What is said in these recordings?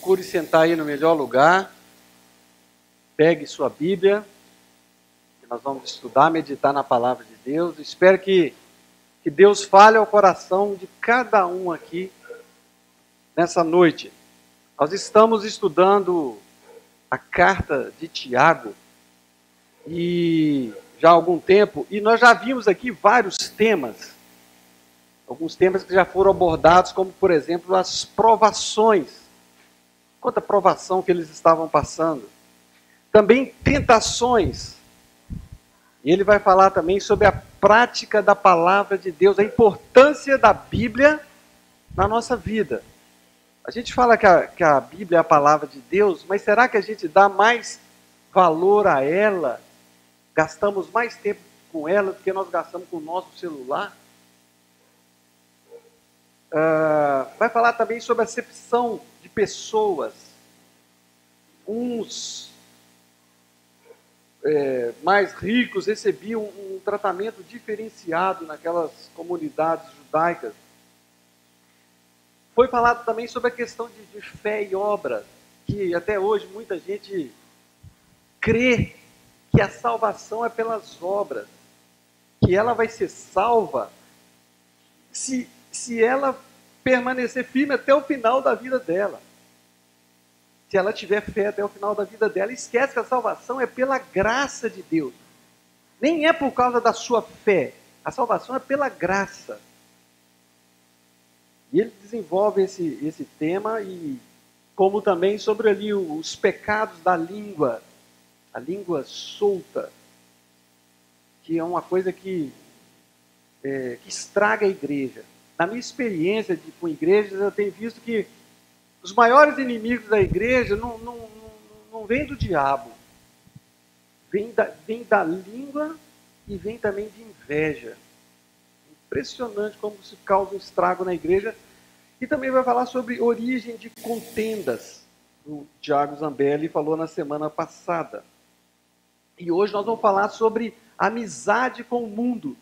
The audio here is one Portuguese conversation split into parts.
Procure sentar aí no melhor lugar. Pegue sua Bíblia. Que nós vamos estudar, meditar na palavra de Deus. Espero que Deus fale ao coração de cada um aqui nessa noite. Nós estamos estudando a carta de Tiago e já há algum tempo, e nós já vimos aqui vários temas. Alguns temas que já foram abordados, como, por exemplo, as provações. Quanta provação que eles estavam passando. Também tentações. E ele vai falar também sobre a prática da palavra de Deus, a importância da Bíblia na nossa vida. A gente fala que a Bíblia é a palavra de Deus, mas será que a gente dá mais valor a ela? Gastamos mais tempo com ela do que nós gastamos com o nosso celular? Vai falar também sobre a acepção de pessoas. Uns mais ricos recebiam um tratamento diferenciado naquelas comunidades judaicas. Foi falado também sobre a questão de fé e obra, que até hoje muita gente crê que a salvação é pelas obras, que ela vai ser salva se ela permanecer firme até o final da vida dela. Se ela tiver fé até o final da vida dela, esquece que a salvação é pela graça de Deus. Nem é por causa da sua fé. A salvação é pela graça. E ele desenvolve esse tema, e como também sobre ali os pecados da língua, a língua solta, que é uma coisa que estraga a igreja. Na minha experiência com igrejas, eu tenho visto que os maiores inimigos da igreja não vêm do diabo, vem da língua e vem também de inveja. Impressionante como se causa um estrago na igreja. E também vai falar sobre origem de contendas. O Tiago Zambelli falou na semana passada. E hoje nós vamos falar sobre amizade com o mundo.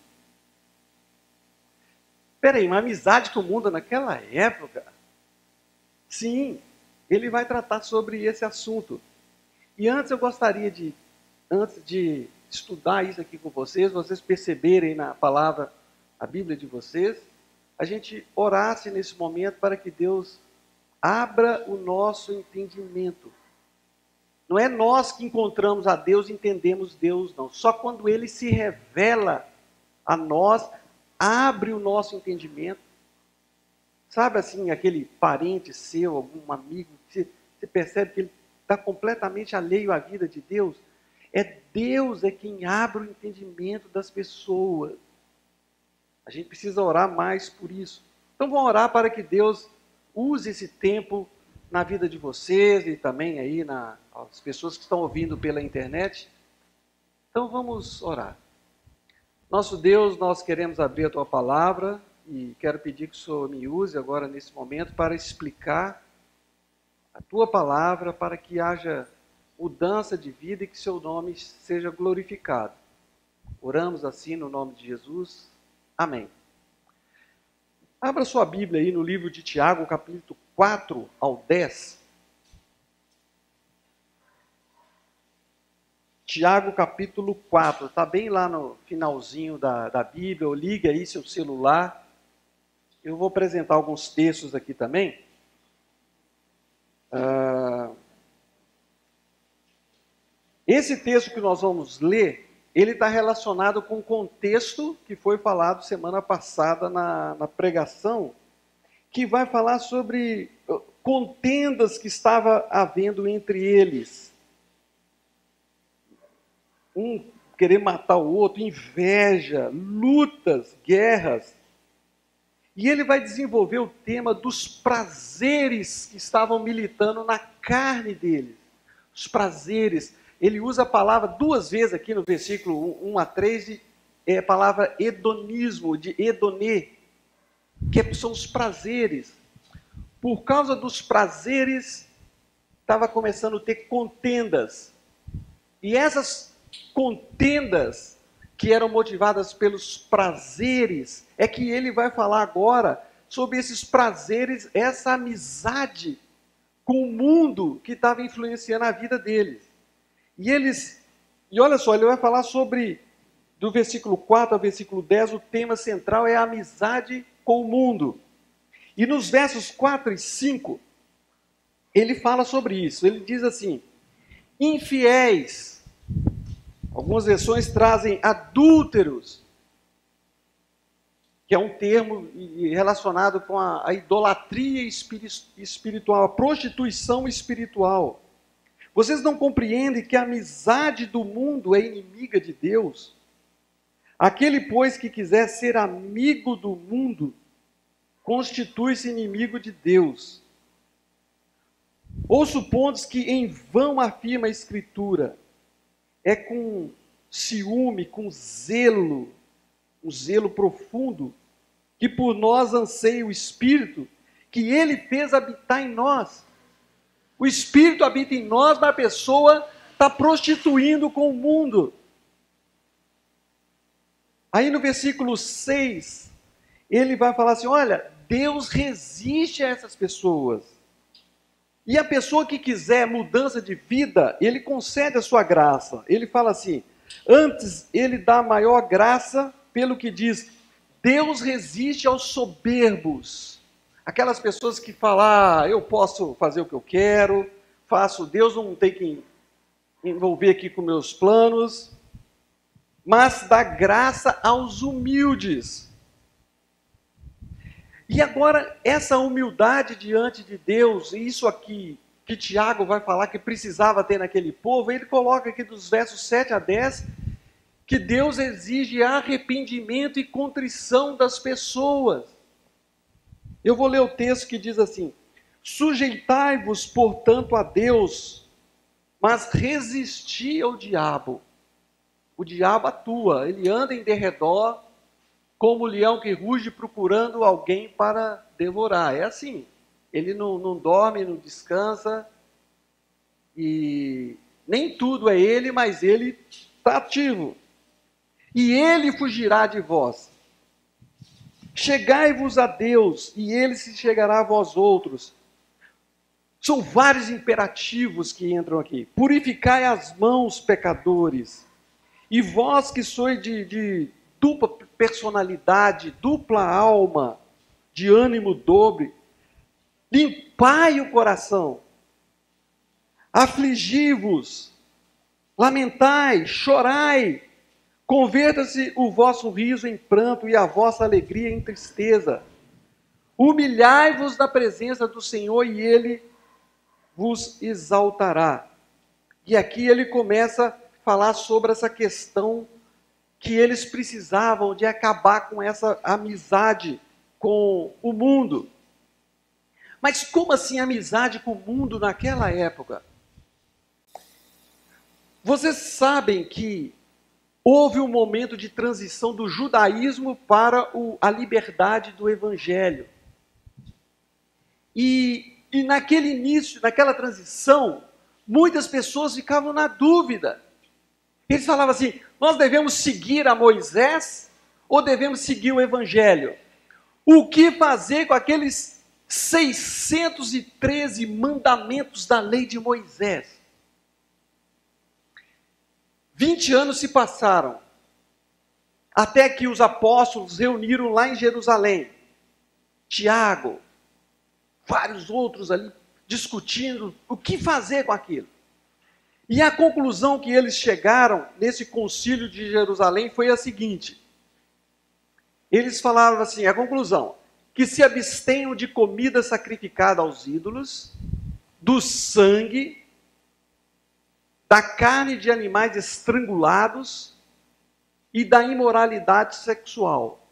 Peraí, uma amizade com o mundo naquela época? Sim, ele vai tratar sobre esse assunto. E antes eu gostaria antes de estudar isso aqui com vocês perceberem na palavra, a Bíblia de vocês, a gente orasse nesse momento para que Deus abra o nosso entendimento. Não é nós que encontramos a Deus e entendemos Deus, não. Só quando Ele se revela a nós, abre o nosso entendimento. Sabe assim, aquele parente seu, algum amigo, que você percebe que ele está completamente alheio à vida de Deus? Deus é quem abre o entendimento das pessoas. A gente precisa orar mais por isso. Então vamos orar para que Deus use esse tempo na vida de vocês e também aí as pessoas que estão ouvindo pela internet. Então vamos orar. Nosso Deus, nós queremos abrir a Tua palavra e quero pedir que o Senhor me use agora nesse momento para explicar a Tua palavra, para que haja mudança de vida e que Seu nome seja glorificado. Oramos assim no nome de Jesus. Amém. Abra sua Bíblia aí no livro de Tiago, capítulo 4 ao 10. Tiago, capítulo 4. Está bem lá no finalzinho da Bíblia. Ou ligue aí seu celular. Eu vou apresentar alguns textos aqui também. Esse texto que nós vamos ler, ele está relacionado com o contexto que foi falado semana passada na pregação, que vai falar sobre contendas que estava havendo entre eles. Um querer matar o outro, inveja, lutas, guerras. E ele vai desenvolver o tema dos prazeres que estavam militando na carne deles. Os prazeres. Ele usa a palavra duas vezes aqui no versículo 1 a 3, a palavra hedonismo, de hedonê, que são os prazeres. Por causa dos prazeres, estava começando a ter contendas. E essas contendas que eram motivadas pelos prazeres, é que ele vai falar agora sobre esses prazeres, essa amizade com o mundo que estava influenciando a vida deles. E olha só, ele vai falar sobre, do versículo 4 ao versículo 10, o tema central é a amizade com o mundo. E nos versos 4 e 5, ele fala sobre isso. Ele diz assim: infiéis, algumas versões trazem adúlteros, que é um termo relacionado com a idolatria espiritual, a prostituição espiritual. Vocês não compreendem que a amizade do mundo é inimiga de Deus? Aquele, pois, que quiser ser amigo do mundo, constitui-se inimigo de Deus. Ou supondes que em vão afirma a Escritura, é com ciúme, com zelo, um zelo profundo, que por nós anseia o Espírito, que Ele fez habitar em nós. O Espírito habita em nós, mas a pessoa está prostituindo com o mundo. Aí no versículo 6, ele vai falar assim: olha, Deus resiste a essas pessoas. E a pessoa que quiser mudança de vida, Ele concede a sua graça. Ele fala assim: antes Ele dá maior graça, pelo que diz, Deus resiste aos soberbos. Aquelas pessoas que falam, eu posso fazer o que eu quero, Deus não tem que envolver aqui com meus planos, mas dá graça aos humildes. E agora, essa humildade diante de Deus, e isso aqui que Tiago vai falar que precisava ter naquele povo, ele coloca aqui dos versos 7 a 10, que Deus exige arrependimento e contrição das pessoas. Eu vou ler o texto que diz assim: sujeitai-vos, portanto, a Deus, mas resisti ao diabo. O diabo atua, ele anda em derredor, como o leão que ruge procurando alguém para devorar. É assim, ele não dorme, não descansa, e nem tudo é ele, mas ele está ativo. E ele fugirá de vós. Chegai-vos a Deus, e ele se chegará a vós outros. São vários imperativos que entram aqui. Purificai as mãos, pecadores. E vós que sois de dupla personalidade, dupla alma, de ânimo dobre, limpai o coração. Afligi-vos, lamentai, chorai. Converta-se o vosso riso em pranto e a vossa alegria em tristeza. Humilhai-vos na presença do Senhor e Ele vos exaltará. E aqui ele começa a falar sobre essa questão que eles precisavam de acabar com essa amizade com o mundo. Mas como assim amizade com o mundo naquela época? Vocês sabem que houve um momento de transição do judaísmo para a liberdade do evangelho. E naquele início, naquela transição, muitas pessoas ficavam na dúvida. Eles falavam assim: nós devemos seguir a Moisés ou devemos seguir o evangelho? O que fazer com aqueles 613 mandamentos da lei de Moisés? 20 anos se passaram, até que os apóstolos reuniram lá em Jerusalém. Tiago, vários outros ali, discutindo o que fazer com aquilo. E a conclusão que eles chegaram nesse concílio de Jerusalém foi a seguinte. Eles falaram assim, a conclusão, que se abstenham de comida sacrificada aos ídolos, do sangue, da carne de animais estrangulados e da imoralidade sexual.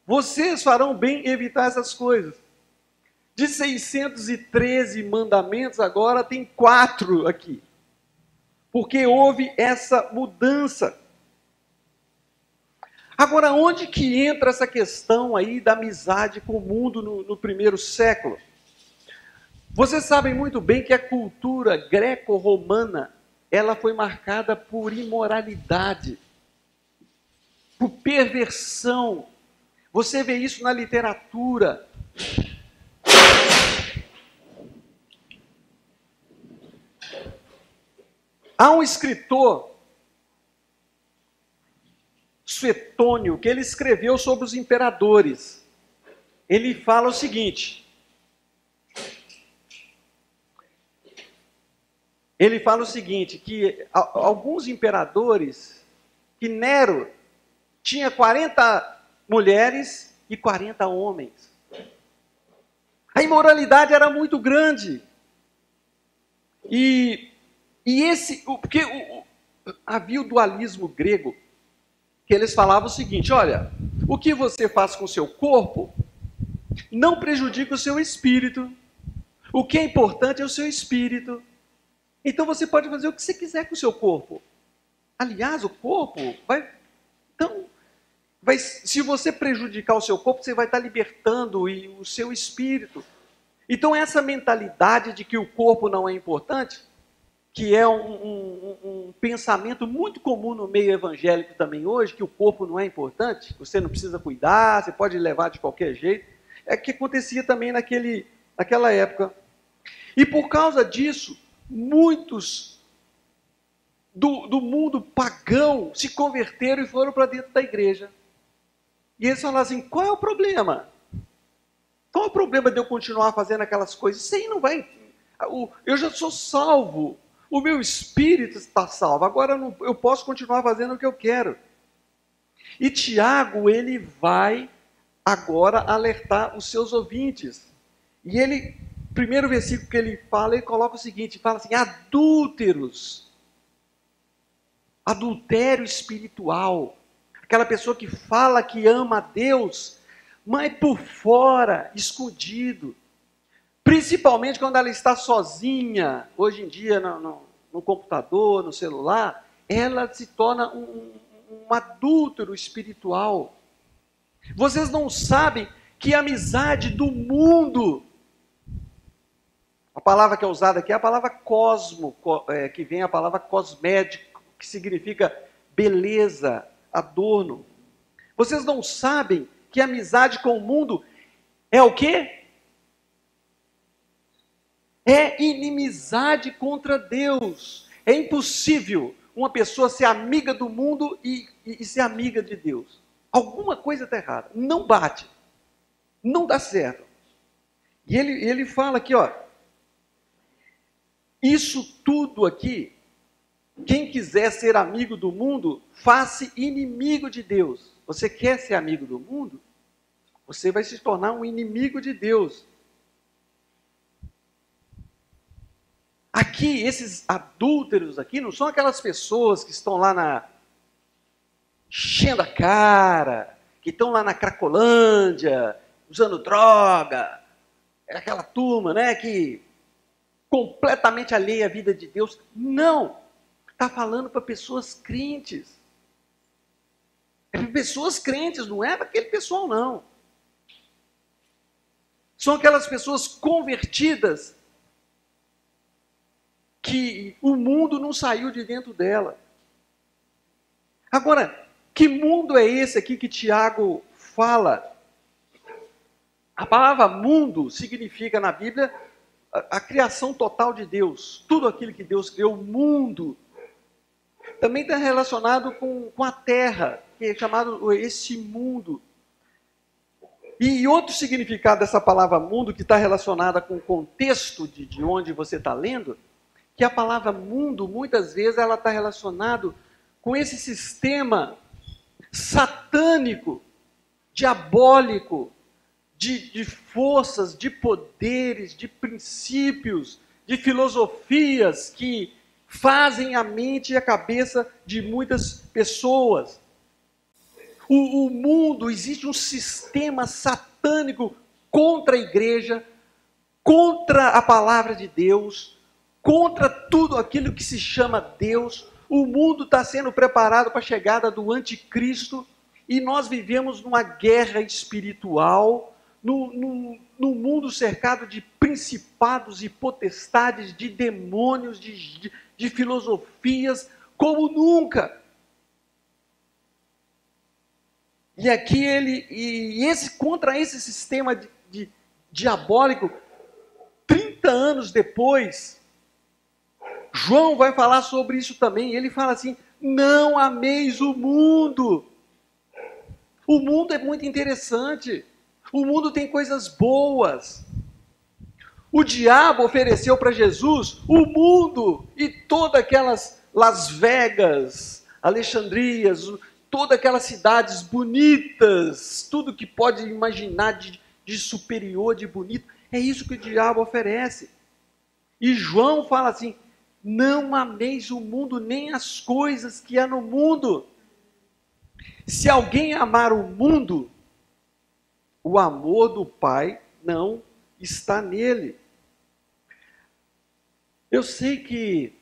Vocês farão bem em evitar essas coisas. De 613 mandamentos, agora tem 4 aqui. Porque houve essa mudança. Agora, onde que entra essa questão aí da amizade com o mundo no primeiro século? Vocês sabem muito bem que a cultura greco-romana, ela foi marcada por imoralidade, por perversão. Você vê isso na literatura. Há um escritor, Suetônio, que ele escreveu sobre os imperadores. Ele fala o seguinte: que alguns imperadores, que Nero tinha 40 mulheres e 40 homens. A imoralidade era muito grande. Porque havia o dualismo grego, que eles falavam o seguinte: olha, o que você faz com o seu corpo não prejudica o seu espírito. O que é importante é o seu espírito. Então você pode fazer o que você quiser com o seu corpo. Aliás, o corpo se você prejudicar o seu corpo, você vai estar libertando o seu espírito. Então essa mentalidade de que o corpo não é importante, que é um pensamento muito comum no meio evangélico também hoje, que o corpo não é importante, você não precisa cuidar, você pode levar de qualquer jeito, é que acontecia também naquela época. E por causa disso, muitos do mundo pagão se converteram e foram para dentro da igreja. E eles falaram assim: qual é o problema? Qual é o problema de eu continuar fazendo aquelas coisas? Isso aí não vai... Eu já sou salvo. O meu espírito está salvo. Agora eu posso continuar fazendo o que eu quero. E Tiago, ele vai agora alertar os seus ouvintes. E ele, primeiro versículo que ele fala, ele coloca o seguinte, fala assim: adúlteros. Adultério espiritual. Aquela pessoa que fala que ama a Deus, mas por fora, escondido. Principalmente quando ela está sozinha, hoje em dia no computador, no celular, ela se torna um adúltero espiritual. Vocês não sabem que a amizade do mundo, a palavra que é usada aqui é a palavra cosmo, que vem a palavra cosmético, que significa beleza, adorno. Vocês não sabem que a amizade com o mundo é o quê? É inimizade contra Deus. É impossível uma pessoa ser amiga do mundo e ser amiga de Deus. Alguma coisa está errada. Não bate. Não dá certo. E ele fala aqui, ó. Isso tudo aqui, quem quiser ser amigo do mundo, faça inimigo de Deus. Você quer ser amigo do mundo? Você vai se tornar um inimigo de Deus. Aqui, esses adúlteros aqui, não são aquelas pessoas que estão lá enchendo a cara, que estão lá na Cracolândia, usando droga. É aquela turma, né, que completamente alheia à vida de Deus. Não! Está falando para pessoas crentes. É para pessoas crentes, não é para aquele pessoal, não. São aquelas pessoas convertidas que o mundo não saiu de dentro dela. Agora, que mundo é esse aqui que Tiago fala? A palavra mundo significa na Bíblia a criação total de Deus. Tudo aquilo que Deus criou, o mundo. Também está relacionado com a terra, que é chamado esse mundo. E outro significado dessa palavra mundo, que está relacionada com o contexto de onde você está lendo, que a palavra mundo, muitas vezes, ela está relacionada com esse sistema satânico, diabólico, de forças, de poderes, de princípios, de filosofias que fazem a mente e a cabeça de muitas pessoas. O mundo, existe um sistema satânico contra a igreja, contra a palavra de Deus, contra tudo aquilo que se chama Deus. O mundo está sendo preparado para a chegada do anticristo e nós vivemos numa guerra espiritual, no mundo cercado de principados e potestades, de demônios, de filosofias, como nunca. E aqui contra esse sistema diabólico, 30 anos depois, João vai falar sobre isso também. Ele fala assim: não ameis o mundo. O mundo é muito interessante. O mundo tem coisas boas. O diabo ofereceu para Jesus o mundo e todas aquelas Las Vegas, Alexandrias, todas aquelas cidades bonitas, tudo que pode imaginar de superior, de bonito. É isso que o diabo oferece. E João fala assim: não ameis o mundo, nem as coisas que há no mundo. Se alguém amar o mundo, o amor do Pai não está nele. Eu sei que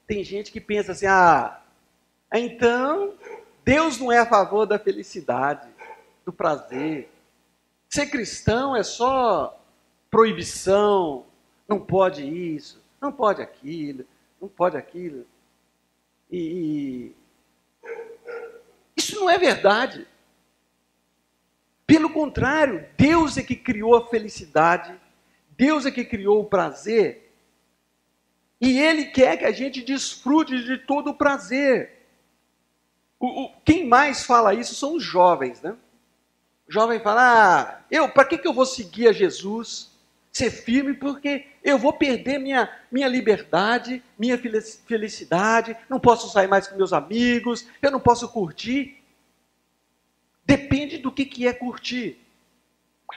tem gente que pensa assim: então Deus não é a favor da felicidade, do prazer. Ser cristão é só proibição, não pode isso, não pode aquilo, não pode aquilo. E isso não é verdade. Pelo contrário, Deus é que criou a felicidade, Deus é que criou o prazer, e Ele quer que a gente desfrute de todo o prazer. Quem mais fala isso são os jovens, né? O jovem fala: para que eu vou seguir a Jesus? Ser firme, porque eu vou perder minha liberdade, minha felicidade, não posso sair mais com meus amigos, eu não posso curtir. Depende do que é curtir.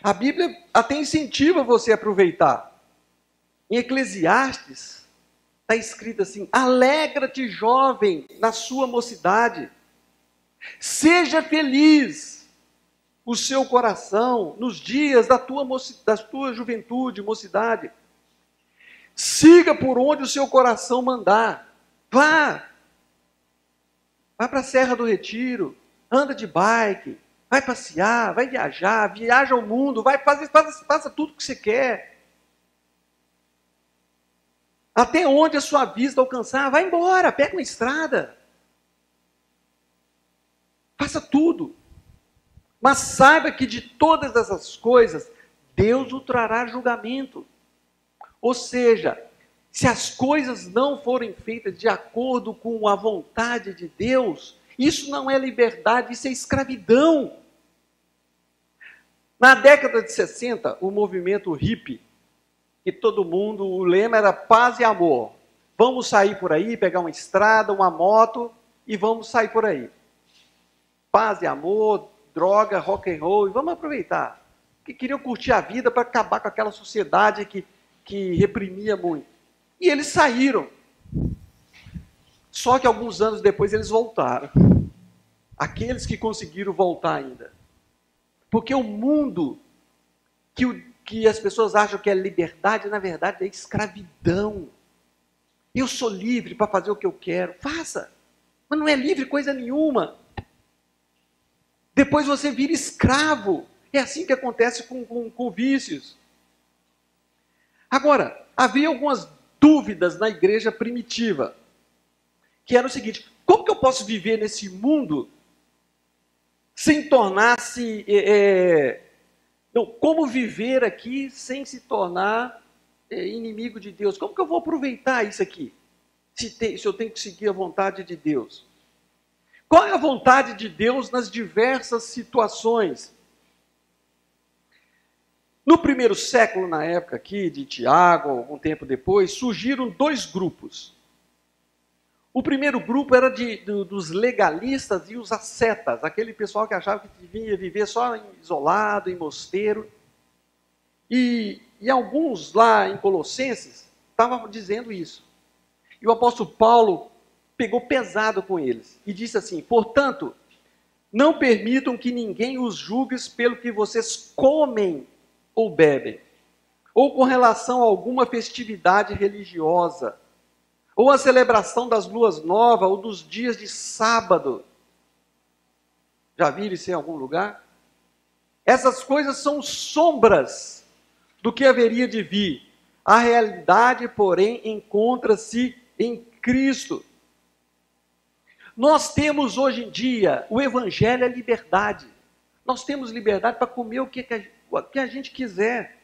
A Bíblia até incentiva você a aproveitar. Em Eclesiastes, está escrito assim: alegra-te, jovem, na sua mocidade. Seja feliz o seu coração nos dias da tua juventude, mocidade. Siga por onde o seu coração mandar. Vá para a Serra do Retiro, anda de bike, vai passear, vai viajar, viaja ao mundo, faça tudo o que você quer. Até onde a sua vista alcançar, vai embora, pega uma estrada. Faça tudo. Mas saiba que de todas essas coisas, Deus o trará julgamento. Ou seja, se as coisas não forem feitas de acordo com a vontade de Deus, isso não é liberdade, isso é escravidão. Na década de 60, o movimento hippie, que todo mundo, o lema era paz e amor. Vamos sair por aí, pegar uma estrada, uma moto e vamos sair por aí. Paz e amor, droga, rock and roll, e vamos aproveitar. Que queriam curtir a vida para acabar com aquela sociedade que reprimia muito. E eles saíram. Só que alguns anos depois eles voltaram. Aqueles que conseguiram voltar ainda. Porque o mundo que as pessoas acham que é liberdade, na verdade é escravidão. Eu sou livre para fazer o que eu quero. Faça. Mas não é livre coisa nenhuma. Depois você vira escravo. É assim que acontece com vícios. Agora, havia algumas dúvidas na igreja primitiva. Que era o seguinte: como que eu posso viver nesse mundo sem tornar-se... como viver aqui sem se tornar inimigo de Deus? Como que eu vou aproveitar isso aqui? Se eu tenho que seguir a vontade de Deus. Qual é a vontade de Deus nas diversas situações? No primeiro século, na época aqui de Tiago, algum tempo depois, surgiram dois grupos. O primeiro grupo era dos legalistas e os ascetas, aquele pessoal que achava que devia viver só isolado, em mosteiro. E alguns lá em Colossenses estavam dizendo isso. E o apóstolo Paulo pegou pesado com eles e disse assim: portanto, não permitam que ninguém os julgue pelo que vocês comem ou bebem, ou com relação a alguma festividade religiosa, ou a celebração das luas novas, ou dos dias de sábado. Já viram isso em algum lugar? Essas coisas são sombras do que haveria de vir. A realidade, porém, encontra-se em Cristo. Nós temos hoje em dia, o evangelho é liberdade. Nós temos liberdade para comer o que a gente quiser.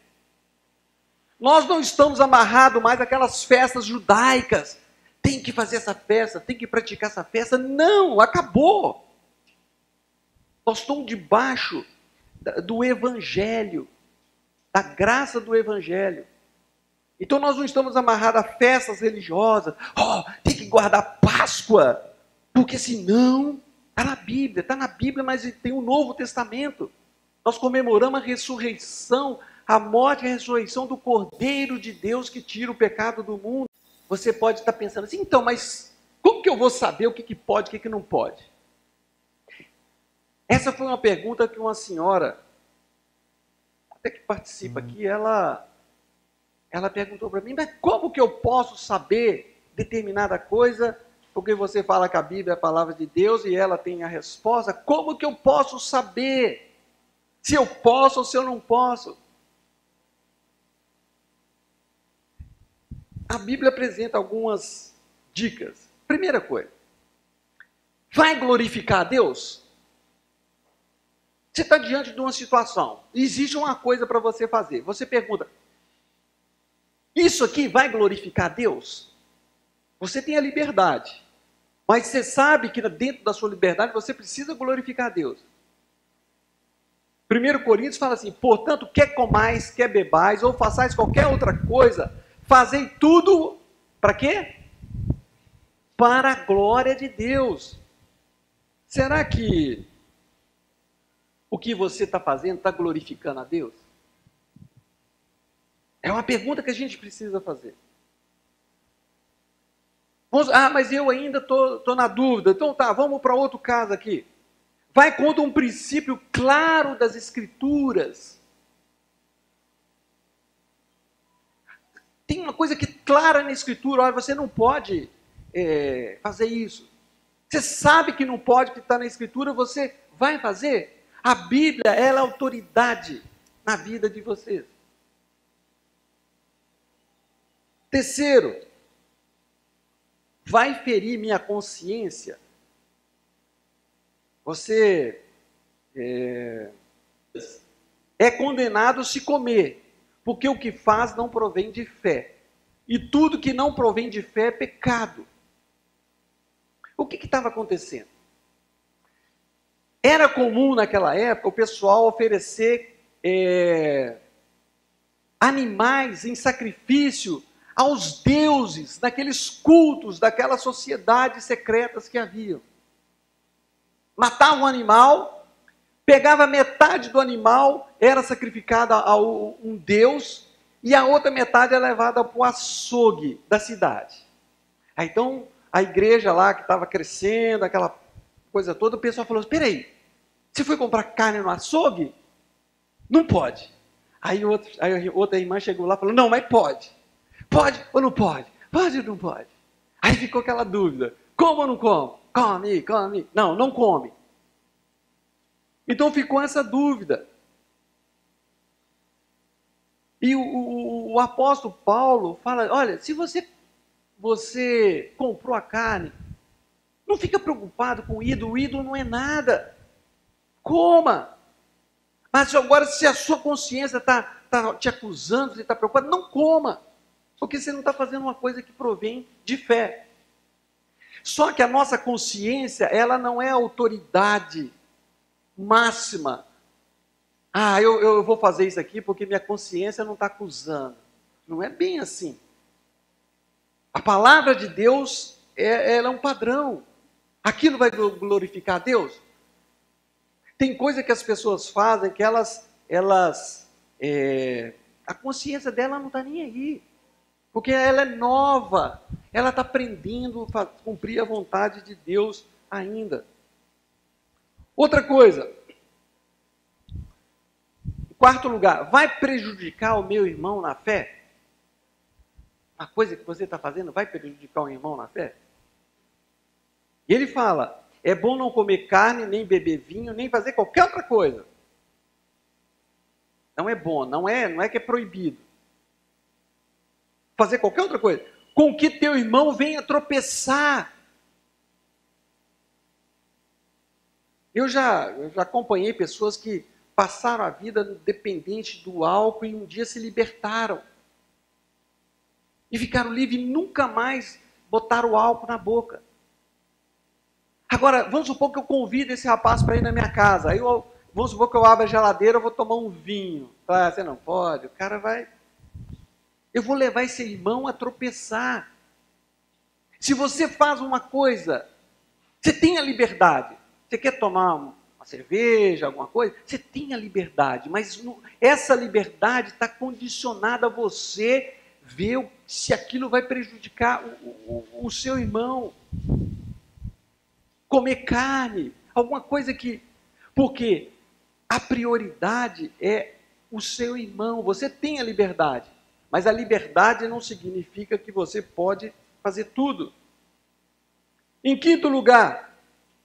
Nós não estamos amarrados mais àquelas festas judaicas. tem que fazer essa festa, tem que praticar essa festa. Não, acabou. Nós estamos debaixo do Evangelho, da graça do Evangelho. Então nós não estamos amarrados a festas religiosas. Tem que guardar Páscoa, porque senão está na Bíblia, mas tem o Novo Testamento. Nós comemoramos a ressurreição, a morte e a ressurreição do Cordeiro de Deus que tira o pecado do mundo. Você pode estar pensando assim, então, mas como que eu vou saber o que pode e o que não pode? Essa foi uma pergunta que uma senhora, até que participa aqui, ela perguntou para mim, mas como que eu posso saber determinada coisa? Porque você fala que a Bíblia é a palavra de Deus e ela tem a resposta. Como que eu posso saber se eu posso ou se eu não posso? A Bíblia apresenta algumas dicas. Primeira coisa, vai glorificar a Deus? Você está diante de uma situação, existe uma coisa para você fazer. Você pergunta, isso aqui vai glorificar a Deus? Você tem a liberdade, mas você sabe que dentro da sua liberdade você precisa glorificar a Deus. 1 Coríntios fala assim, portanto, quer comais, quer bebais, ou façais qualquer outra coisa, fazei tudo, para quê? Para a glória de Deus. Será que o que você está fazendo está glorificando a Deus? É uma pergunta que a gente precisa fazer. Mas eu ainda estou na dúvida. Então tá, vamos para outro caso aqui. Vai contra um princípio claro das Escrituras. Tem uma coisa que é clara na Escritura, olha, você não pode fazer isso. Você sabe que não pode, que está na Escritura, você vai fazer? A Bíblia, ela é autoridade na vida de vocês. Terceiro, vai ferir minha consciência? Você é condenado se comer, porque o que faz não provém de fé. E tudo que não provém de fé é pecado. O que estava acontecendo? Era comum naquela época o pessoal oferecer animais em sacrifício aos deuses, naqueles cultos, daquelas sociedades secretas que haviam. Matava um animal, pegava metade do animal, era sacrificada a um deus, e a outra metade é levada para o açougue da cidade. Aí, então, a igreja lá que estava crescendo, aquela coisa toda, o pessoal falou, espera aí, você foi comprar carne no açougue? Não pode. Aí outra irmã chegou lá e falou, não, mas pode. Pode ou não pode? Pode ou não pode? Aí ficou aquela dúvida, como ou não como? Come. Não, não come. Então ficou essa dúvida. E o apóstolo Paulo fala, olha, se você comprou a carne, não fica preocupado com o ídolo não é nada. Coma. Mas agora, se a sua consciência está te acusando, você está preocupado, não coma. Porque você não está fazendo uma coisa que provém de fé. Só que a nossa consciência, ela não é autoridade máxima. Eu vou fazer isso aqui porque minha consciência não está acusando. Não é bem assim. A palavra de Deus, ela é um padrão. Aquilo vai glorificar a Deus? Tem coisa que as pessoas fazem que a consciência dela não está nem aí. Porque ela é nova, ela está aprendendo a cumprir a vontade de Deus ainda. Outra coisa, em quarto lugar, vai prejudicar o meu irmão na fé? Uma coisa que você está fazendo vai prejudicar o irmão na fé? E ele fala, é bom não comer carne, nem beber vinho, nem fazer qualquer outra coisa. Não é bom, não é que é proibido. Fazer qualquer outra coisa, com que teu irmão venha tropeçar. Eu já acompanhei pessoas que passaram a vida dependente do álcool e um dia se libertaram. E ficaram livres e nunca mais botaram o álcool na boca. Agora, vamos supor que eu convido esse rapaz para ir na minha casa. Aí vamos supor que eu abro a geladeira, eu vou tomar um vinho. Ah, você não pode, o cara vai... Eu vou levar esse irmão a tropeçar. Se você faz uma coisa, você tem a liberdade. Você quer tomar uma cerveja, alguma coisa? Você tem a liberdade, mas essa liberdade está condicionada a você ver se aquilo vai prejudicar o seu irmão. Comer carne, alguma coisa que... Porque a prioridade é o seu irmão. Você tem a liberdade, mas a liberdade não significa que você pode fazer tudo. Em quinto lugar,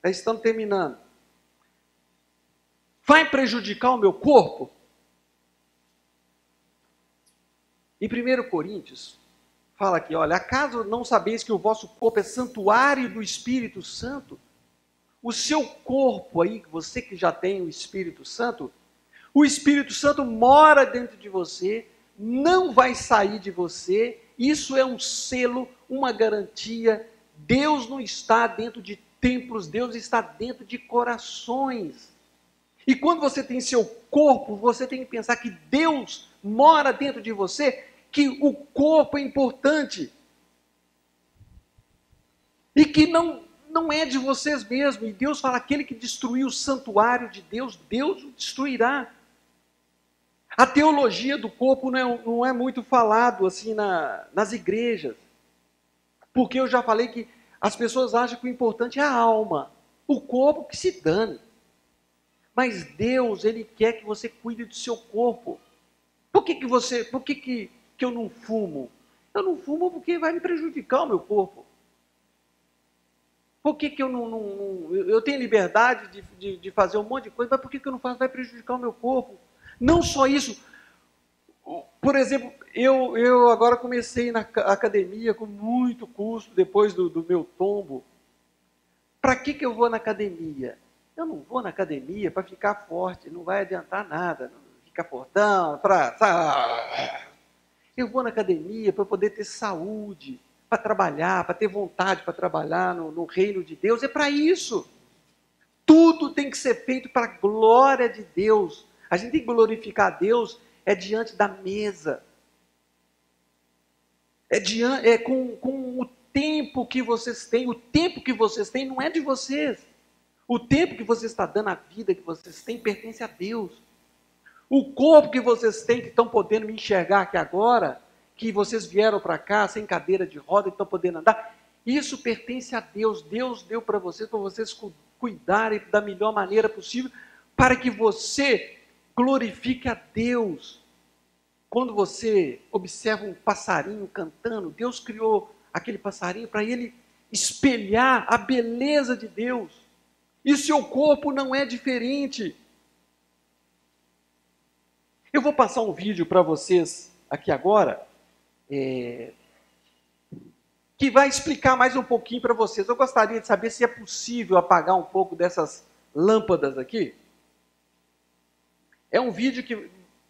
já estamos terminando. Vai prejudicar o meu corpo? Em 1 Coríntios, fala aqui, olha, acaso não sabeis que o vosso corpo é santuário do Espírito Santo? O seu corpo aí, você que já tem o Espírito Santo mora dentro de você, não vai sair de você, isso é um selo, uma garantia. Deus não está dentro de templos, Deus está dentro de corações. E quando você tem seu corpo, você tem que pensar que Deus mora dentro de você, que o corpo é importante. E que não é de vocês mesmos. E Deus fala, aquele que destruiu o santuário de Deus, Deus o destruirá. A teologia do corpo não é muito falado assim nas igrejas. Porque eu já falei que as pessoas acham que o importante é a alma. O corpo que se dane. Mas Deus, Ele quer que você cuide do seu corpo. Por que eu não fumo? Eu não fumo porque vai me prejudicar o meu corpo. Por que eu eu tenho liberdade de fazer um monte de coisa, mas por que eu não faço? Vai prejudicar o meu corpo. Não só isso. Por exemplo, eu agora comecei na academia com muito custo, depois do meu tombo. Para que eu vou na academia? Eu não vou na academia para ficar forte, não vai adiantar nada. Não ficar fortão, eu vou na academia para poder ter saúde, para trabalhar, para ter vontade para trabalhar no reino de Deus. É para isso. Tudo tem que ser feito para a glória de Deus. A gente tem que glorificar a Deus diante da mesa. Com o tempo que vocês têm. O tempo que vocês têm não é de vocês. O tempo que você está dando, a vida que vocês têm, pertence a Deus. O corpo que vocês têm, que estão podendo me enxergar aqui agora, que vocês vieram para cá sem cadeira de roda e estão podendo andar, isso pertence a Deus. Deus deu para vocês cuidarem da melhor maneira possível, para que você glorifique a Deus. Quando você observa um passarinho cantando, Deus criou aquele passarinho para ele espelhar a beleza de Deus. E seu corpo não é diferente. Eu vou passar um vídeo para vocês aqui agora, que vai explicar mais um pouquinho para vocês. Eu gostaria de saber se é possível apagar um pouco dessas lâmpadas aqui. É um vídeo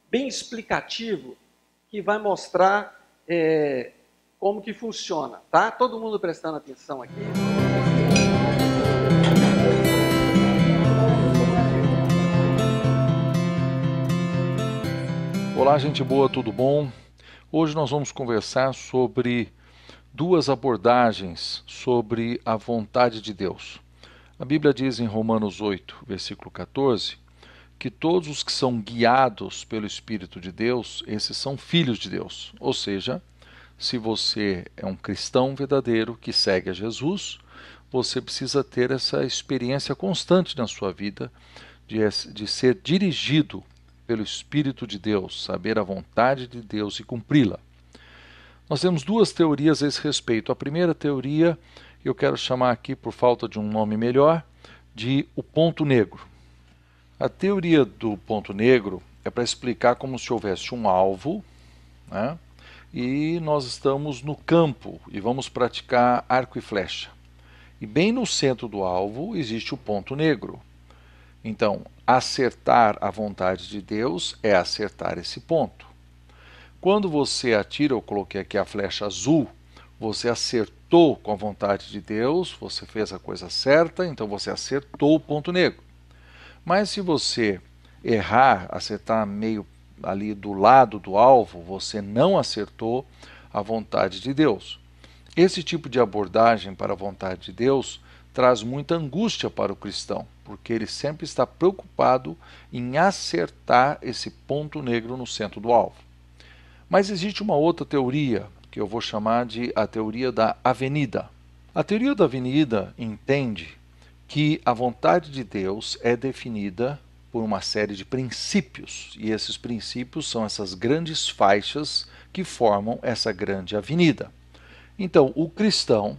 bem explicativo, que vai mostrar como que funciona, tá? Todo mundo prestando atenção aqui. Olá, gente boa, tudo bom? Hoje nós vamos conversar sobre duas abordagens sobre a vontade de Deus. A Bíblia diz em Romanos 8, versículo 14, que todos os que são guiados pelo Espírito de Deus, esses são filhos de Deus. Ou seja, se você é um cristão verdadeiro que segue a Jesus, você precisa ter essa experiência constante na sua vida de ser dirigido pelo Espírito de Deus, saber a vontade de Deus e cumpri-la. Nós temos duas teorias a esse respeito. A primeira teoria, eu quero chamar aqui, por falta de um nome melhor, de o ponto negro. A teoria do ponto negro é para explicar como se houvesse um alvo, né? E nós estamos no campo e vamos praticar arco e flecha. E bem no centro do alvo existe o ponto negro. Então, acertar a vontade de Deus é acertar esse ponto. Quando você atira, eu coloquei aqui a flecha azul, você acertou acertou com a vontade de Deus, você fez a coisa certa, então você acertou o ponto negro. Mas se você errar, acertar meio ali do lado do alvo, você não acertou a vontade de Deus. Esse tipo de abordagem para a vontade de Deus traz muita angústia para o cristão, porque ele sempre está preocupado em acertar esse ponto negro no centro do alvo. Mas existe uma outra teoria, que eu vou chamar de a teoria da avenida. A teoria da avenida entende que a vontade de Deus é definida por uma série de princípios, e esses princípios são essas grandes faixas que formam essa grande avenida. Então, o cristão,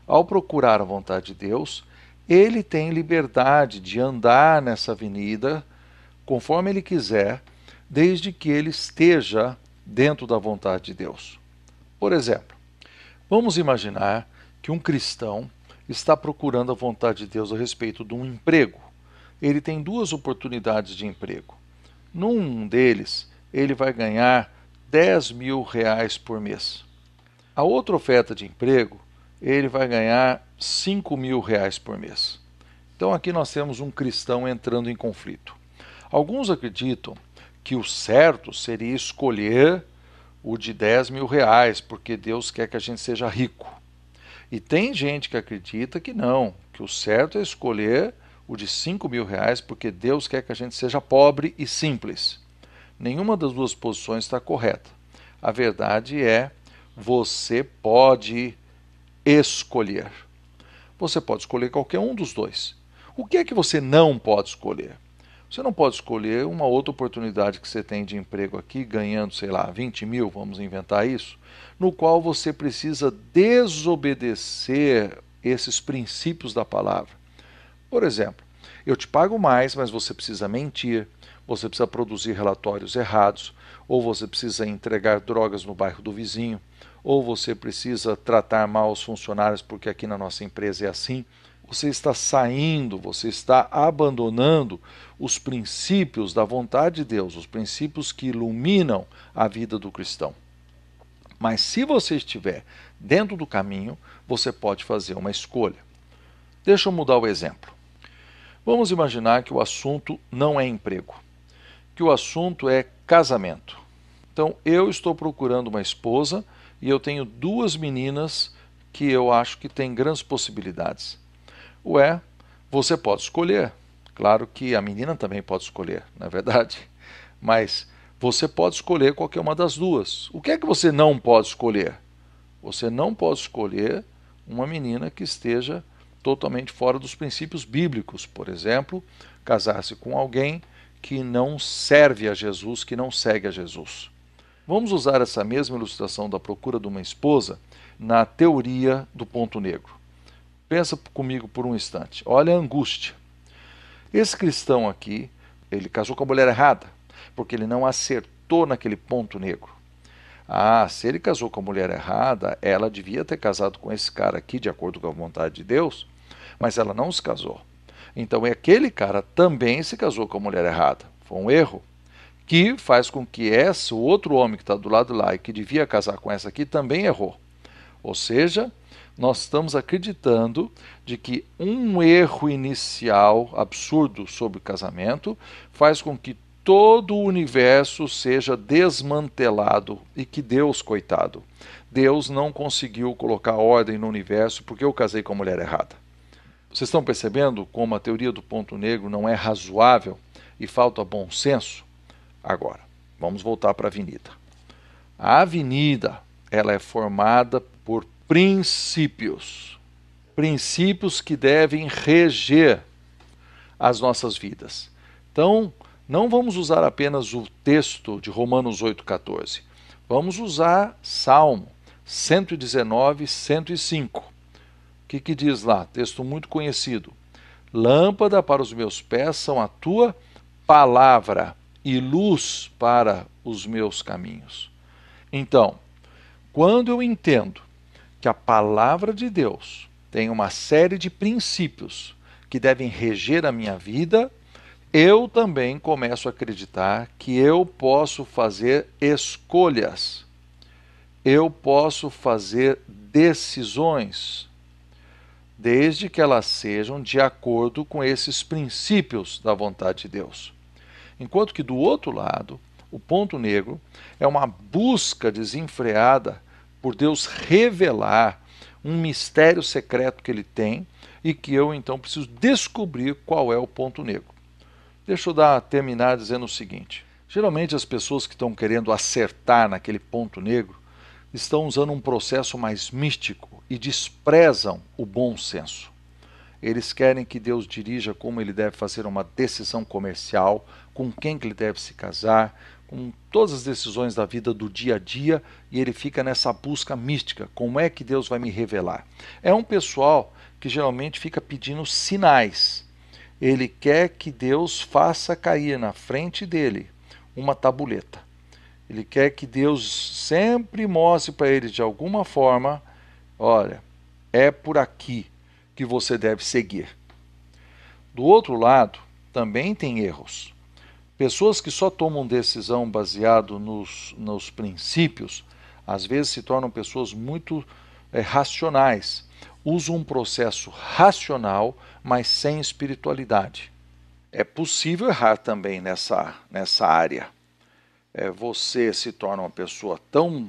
ao procurar a vontade de Deus, ele tem liberdade de andar nessa avenida conforme ele quiser, desde que ele esteja dentro da vontade de Deus. Por exemplo, vamos imaginar que um cristão está procurando a vontade de Deus a respeito de um emprego. Ele tem duas oportunidades de emprego. Num deles, ele vai ganhar R$ 10.000 por mês. A outra oferta de emprego, ele vai ganhar R$ 5.000 por mês. Então aqui nós temos um cristão entrando em conflito. Alguns acreditam que o certo seria escolher o de R$ 10.000, porque Deus quer que a gente seja rico. E tem gente que acredita que não, que o certo é escolher o de R$ 5.000, porque Deus quer que a gente seja pobre e simples. Nenhuma das duas posições está correta. A verdade é, você pode escolher. Você pode escolher qualquer um dos dois. O que é que você não pode escolher? Você não pode escolher uma outra oportunidade que você tem de emprego aqui, ganhando, sei lá, 20 mil, vamos inventar isso, no qual você precisa desobedecer esses princípios da palavra. Por exemplo, eu te pago mais, mas você precisa mentir, você precisa produzir relatórios errados, ou você precisa entregar drogas no bairro do vizinho, ou você precisa tratar mal os funcionários, porque aqui na nossa empresa é assim. Você está saindo, você está abandonando os princípios da vontade de Deus, os princípios que iluminam a vida do cristão. Mas se você estiver dentro do caminho, você pode fazer uma escolha. Deixa eu mudar o exemplo. Vamos imaginar que o assunto não é emprego, que o assunto é casamento. Então, eu estou procurando uma esposa e eu tenho duas meninas que eu acho que têm grandes possibilidades. Ué, você pode escolher. Claro que a menina também pode escolher, não é verdade? Mas você pode escolher qualquer uma das duas. O que é que você não pode escolher? Você não pode escolher uma menina que esteja totalmente fora dos princípios bíblicos. Por exemplo, casar-se com alguém que não serve a Jesus, que não segue a Jesus. Vamos usar essa mesma ilustração da procura de uma esposa na teoria do ponto negro. Pensa comigo por um instante. Olha a angústia. Esse cristão aqui, ele casou com a mulher errada, porque ele não acertou naquele ponto negro. Ah, se ele casou com a mulher errada, ela devia ter casado com esse cara aqui, de acordo com a vontade de Deus, mas ela não se casou. Então aquele cara também se casou com a mulher errada. Foi um erro que faz com que o outro homem que está do lado lá e que devia casar com essa aqui também errou. Ou seja, nós estamos acreditando de que um erro inicial absurdo sobre o casamento faz com que todo o universo seja desmantelado e que Deus, coitado, Deus não conseguiu colocar ordem no universo porque eu casei com a mulher errada. Vocês estão percebendo como a teoria do ponto negro não é razoável e falta bom senso? Agora, vamos voltar para a avenida. A avenida, ela é formada por princípios. Princípios que devem reger as nossas vidas. Então, não vamos usar apenas o texto de Romanos 8,14. Vamos usar Salmo 119, 105. O que diz lá? Texto muito conhecido. Lâmpada para os meus pés são a tua palavra e luz para os meus caminhos. Então, quando eu entendo que a palavra de Deus tem uma série de princípios que devem reger a minha vida, eu também começo a acreditar que eu posso fazer escolhas. eu posso fazer decisões, desde que elas sejam de acordo com esses princípios da vontade de Deus. Enquanto que do outro lado, o ponto negro é uma busca desenfreada por Deus revelar um mistério secreto que ele tem e que eu então preciso descobrir qual é o ponto negro. Deixa eu terminar dizendo o seguinte: geralmente as pessoas que estão querendo acertar naquele ponto negro estão usando um processo mais místico e desprezam o bom senso. Eles querem que Deus dirija como ele deve fazer uma decisão comercial, com quem que ele deve se casar, com todas as decisões da vida do dia a dia, e ele fica nessa busca mística. Como é que Deus vai me revelar? É um pessoal que geralmente fica pedindo sinais. Ele quer que Deus faça cair na frente dele uma tabuleta. Ele quer que Deus sempre mostre para ele de alguma forma: olha, é por aqui que você deve seguir. Do outro lado, também tem erros. Pessoas que só tomam decisão baseado nos princípios, às vezes se tornam pessoas muito racionais. Usam um processo racional, mas sem espiritualidade. É possível errar também nessa área. Você se torna uma pessoa tão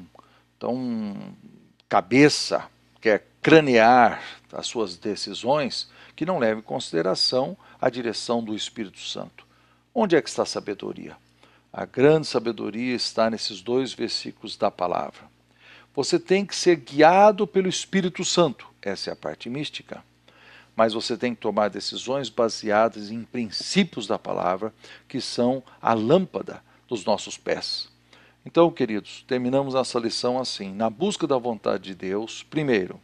cabeça, quer cranear as suas decisões, que não leva em consideração a direção do Espírito Santo. Onde é que está a sabedoria? A grande sabedoria está nesses 2 versículos da palavra. Você tem que ser guiado pelo Espírito Santo. Essa é a parte mística. Mas você tem que tomar decisões baseadas em princípios da palavra, que são a lâmpada dos nossos pés. Então, queridos, terminamos essa lição assim: na busca da vontade de Deus, primeiro,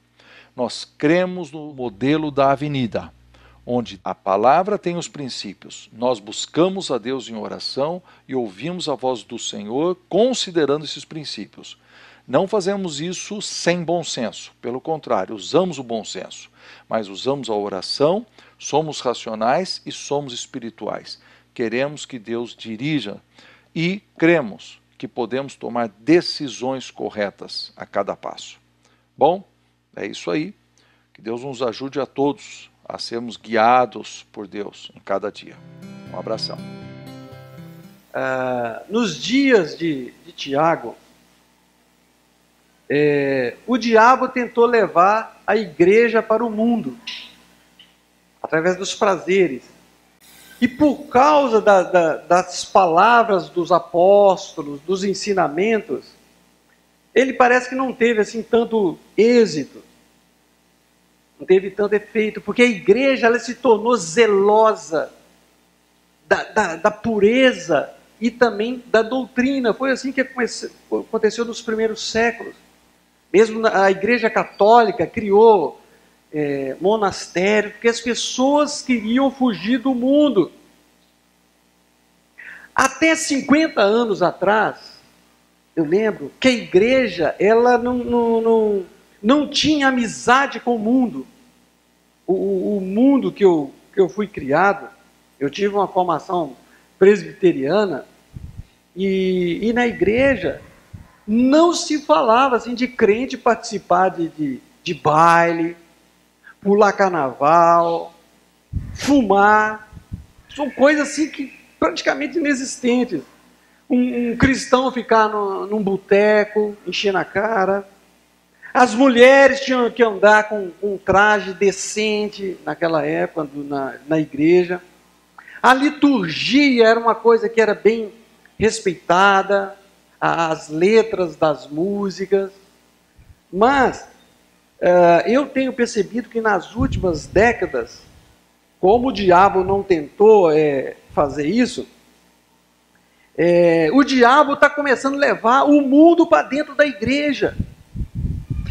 nós cremos no modelo da avenida, onde a palavra tem os princípios. Nós buscamos a Deus em oração e ouvimos a voz do Senhor considerando esses princípios. Não fazemos isso sem bom senso, pelo contrário, usamos o bom senso, mas usamos a oração, somos racionais e somos espirituais. Queremos que Deus dirija e cremos que podemos tomar decisões corretas a cada passo. Bom, é isso aí. Que Deus nos ajude a todos a sermos guiados por Deus em cada dia. Um abração. Nos dias de Tiago, o diabo tentou levar a igreja para o mundo, através dos prazeres. E por causa das palavras dos apóstolos, dos ensinamentos, ele parece que não teve assim tanto êxito, não teve tanto efeito, porque a igreja ela se tornou zelosa da pureza e também da doutrina. Foi assim que aconteceu nos primeiros séculos. Mesmo a igreja católica criou monastério, porque as pessoas queriam fugir do mundo. Até 50 anos atrás, eu lembro que a igreja ela não tinha amizade com o mundo. O mundo que eu fui criado, eu tive uma formação presbiteriana, e na igreja não se falava assim, de crente participar de baile, pular carnaval, fumar. São coisas assim que praticamente inexistentes. Um cristão ficar num boteco, enchendo a cara. As mulheres tinham que andar com um traje decente naquela época, na igreja. A liturgia era uma coisa que era bem respeitada, as letras das músicas. Mas eu tenho percebido que nas últimas décadas, como o diabo não tentou fazer isso, o diabo está começando a levar o mundo para dentro da igreja.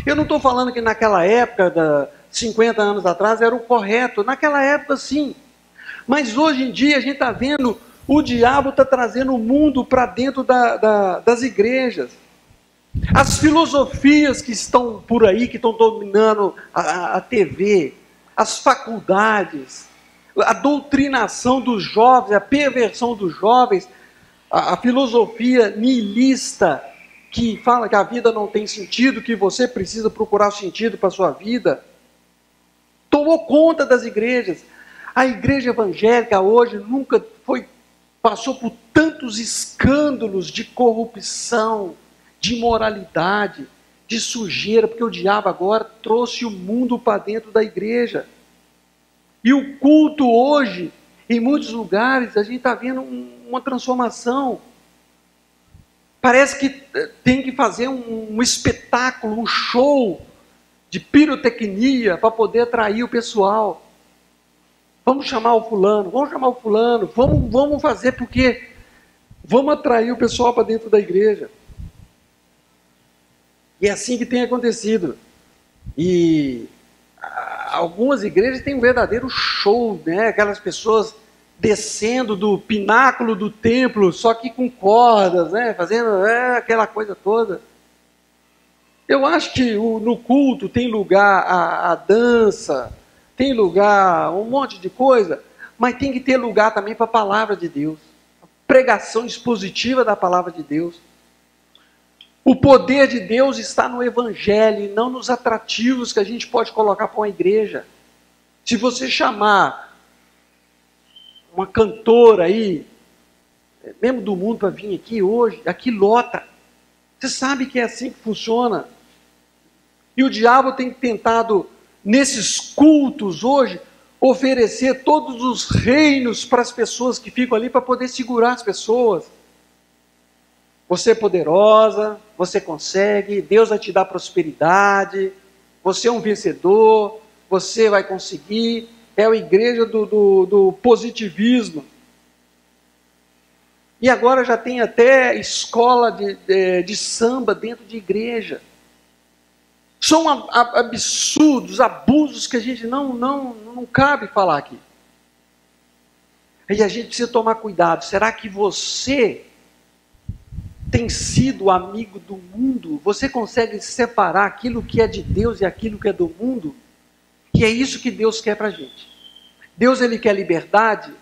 Eu não estou falando que naquela época, 50 anos atrás, era o correto. Naquela época, sim. Mas hoje em dia, a gente está vendo o diabo está trazendo o mundo para dentro das igrejas. As filosofias que estão por aí, que estão dominando a TV, as faculdades, a doutrinação dos jovens, a perversão dos jovens, a filosofia nihilista, que fala que a vida não tem sentido, que você precisa procurar sentido para a sua vida, tomou conta das igrejas. A igreja evangélica hoje nunca passou por tantos escândalos de corrupção, de imoralidade, de sujeira, porque o diabo agora trouxe o mundo para dentro da igreja. E o culto hoje, em muitos lugares, a gente está vendo uma transformação. Parece que tem que fazer um espetáculo, um show de pirotecnia para poder atrair o pessoal. Vamos chamar o fulano, vamos fazer porque vamos atrair o pessoal para dentro da igreja. E é assim que tem acontecido. E algumas igrejas têm um verdadeiro show, né? Aquelas pessoas descendo do pináculo do templo, só que com cordas, né? Fazendo aquela coisa toda. Eu acho que no culto tem lugar a dança, tem lugar um monte de coisa, mas tem que ter lugar também para a palavra de Deus, a pregação expositiva da palavra de Deus. O poder de Deus está no evangelho e não nos atrativos que a gente pode colocar para uma igreja. Se você chamar uma cantora aí, mesmo do mundo para vir aqui hoje, aqui lota. Você sabe que é assim que funciona. E o diabo tem tentado, nesses cultos hoje, oferecer todos os reinos para as pessoas que ficam ali para poder segurar as pessoas. Você é poderosa, você consegue, Deus vai te dar prosperidade, você é um vencedor, você vai conseguir. É a igreja do positivismo. E agora já tem até escola de samba dentro de igreja. São absurdos, abusos que a gente não cabe falar aqui. E a gente precisa tomar cuidado. Será que você tem sido amigo do mundo? Você consegue separar aquilo que é de Deus e aquilo que é do mundo? E é isso que Deus quer para a gente. Deus, ele quer liberdade,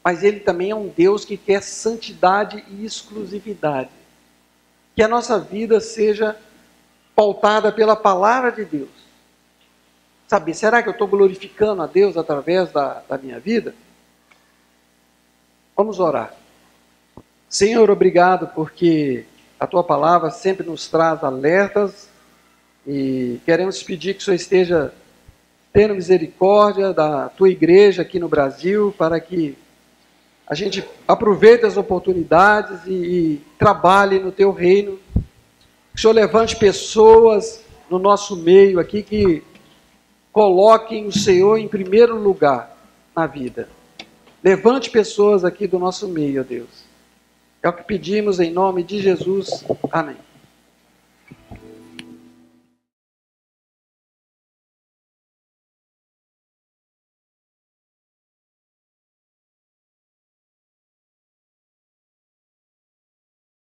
mas ele também é um Deus que quer santidade e exclusividade. Que a nossa vida seja pautada pela palavra de Deus. Sabe, será que eu estou glorificando a Deus através da minha vida? Vamos orar. Senhor, obrigado porque a Tua palavra sempre nos traz alertas e queremos pedir que o Senhor esteja tendo misericórdia da Tua igreja aqui no Brasil para que a gente aproveite as oportunidades e trabalhe no Teu reino. Que o Senhor levante pessoas no nosso meio aqui que coloquem o Senhor em primeiro lugar na vida. Levante pessoas aqui do nosso meio, ó Deus. É o que pedimos em nome de Jesus. Amém.